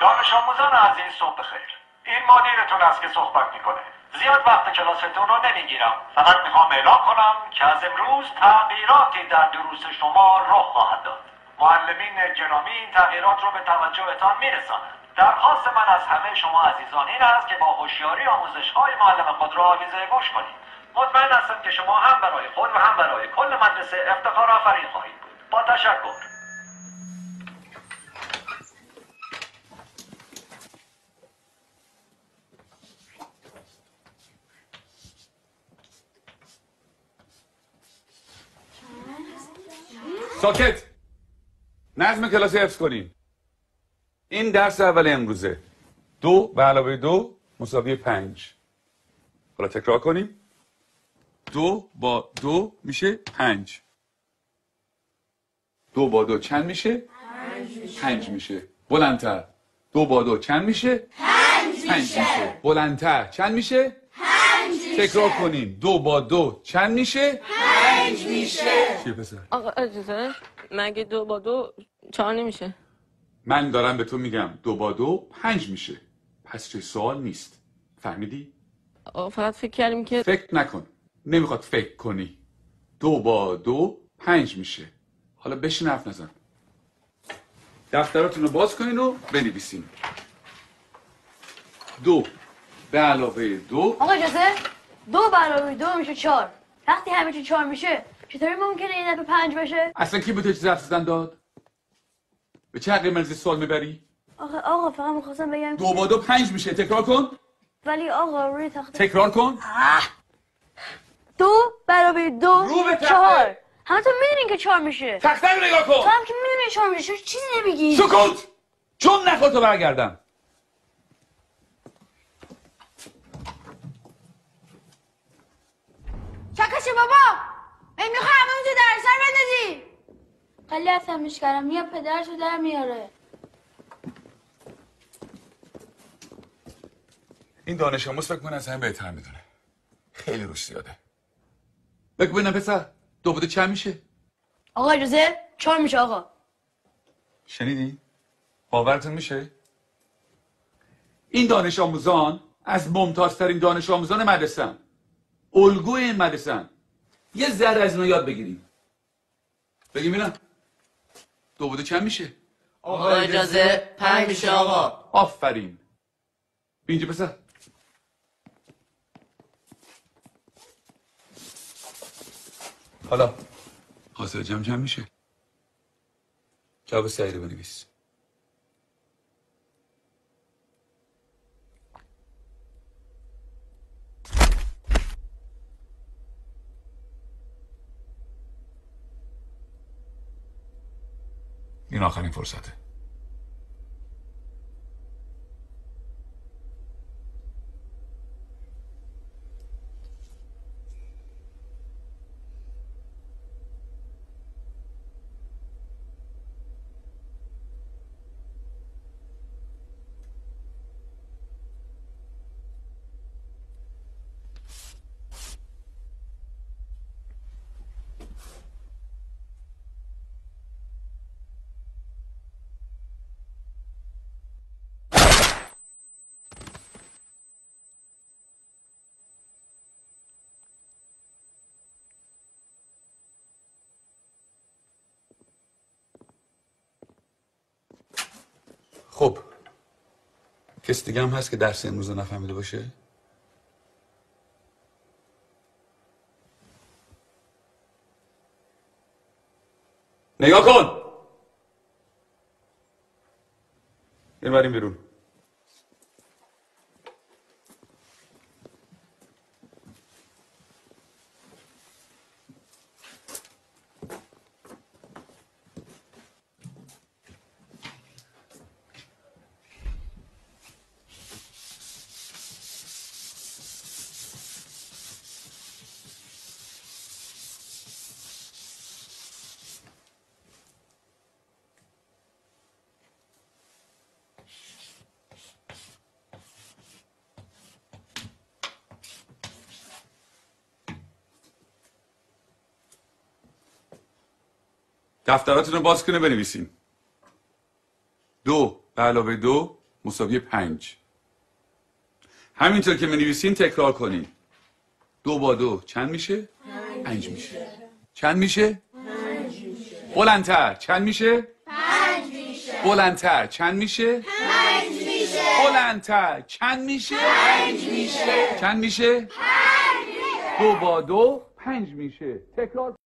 دانش آموزان عزیز صبح بخیر. این مدیرتون است که صحبت میکنه. زیاد وقت کلاستون رو نمیگیرم. فقط میخوام اعلام کنم که از امروز تغییراتی در دروس شما رخ خواهد داد. معلمین گرامی این تغییرات رو به توجهتان میرسانند. درخواست من از همه شما عزیزان این است که با هوشیاری آموزش‌های معلم خود را آویزه گوش کنید. مطمئن هستم که شما هم برای خود و هم برای کل مدرسه افتخار آفرین خواهید بود. با تشکر. ساکت. نظم کلاسی حفظ کنین. این درس اول امروزه. 2 به علاوه 2 مساوی 5. حالا تکرار کنیم. 2 با 2 میشه 5. 2 با 2 چند میشه؟ 5 میشه. بلندتر. 2 با 2 چند میشه؟ 5 میشه. بلندتر. چند میشه؟ 5 میشه. تکرار کنیم. 2 با 2 چند میشه؟ 5 میشه. چیه پسر؟ آقا اجازه مگه 2 با 2 4 نمیشه؟ من دارم به تو میگم 2 با 2 5 میشه. پس چه سوال نیست. فهمیدی؟ آقا فقط فکر کردیم که فکر نکن. نمیخواد فکر کنی. 2 با 2 5 میشه. حالا بشین حرف نزن. دفتراتون رو باز کنین و بنویسین. 2 به علاوه 2. آقا اجازه 2 به علاوه 2 میشه 4. وقتی همه چی 4 میشه چطوری ممکنه این دفعه 5 بشه؟ اصلا کی به تو چیز حرف زدن داد؟ به چه حقی مرزی سوال میبری؟ آقا فقط میخواستم بگم 2 با 2 5 میشه. تکرار کن. ولی آقا روی تخته تکرار کن. 2 به علاوه 2 رو به تخته. 4. همتون میدونین که 4 میشه. تخته رو نگاه تو کن. هم که میدونی 4 میشه چیزی نمیگی. سکوت. چون نخور تو برگردم. چکشه بابا. ای میخوای همون تو در سر بندازی. خیلی عصبیش کردم میاد پدرشو در میاره. این دانش آموز فکر کنه از همه بهتر میدونه. خیلی روش زیاده. بگو ببینم پسر 2 با 2 چند میشه؟ آقا اجازه 4 میشه آقا. شنیدی؟ باورتون میشه؟ این دانش آموزان از ممتازترین دانش آموزان مدرسه‌ان. الگوی این مدرسه‌ان. یه ذره از اینا یاد بگیریم. بگیم ببینم 2 با 2 چند میشه؟ آقا اجازه 5 میشه آقا. آفرین. اینجا پسر. حالا حاصل جمع چند میشه؟ جواب سعی رو بنویس. این آخرین فرصته. خب کسی دیگه هم هست که درس امروز رو نفهمیده باشه؟ نگاه کن. بریم بیرون. دفتراتون رو باز کنه بنویسین. 2 به علاوه 2 مساوی 5. همینطور که بنویسین تکرار کنین. 2 با 2 چند میشه؟ 5 میشه. چند میشه؟ 5 میشه. بلندتر چند میشه؟ 5 میشه. بلندتر چند میشه؟ 5 میشه. بلندتر چند میشه؟ 5 میشه. چند میشه؟ 5 میشه. 2 با 2 5 میشه. تکرار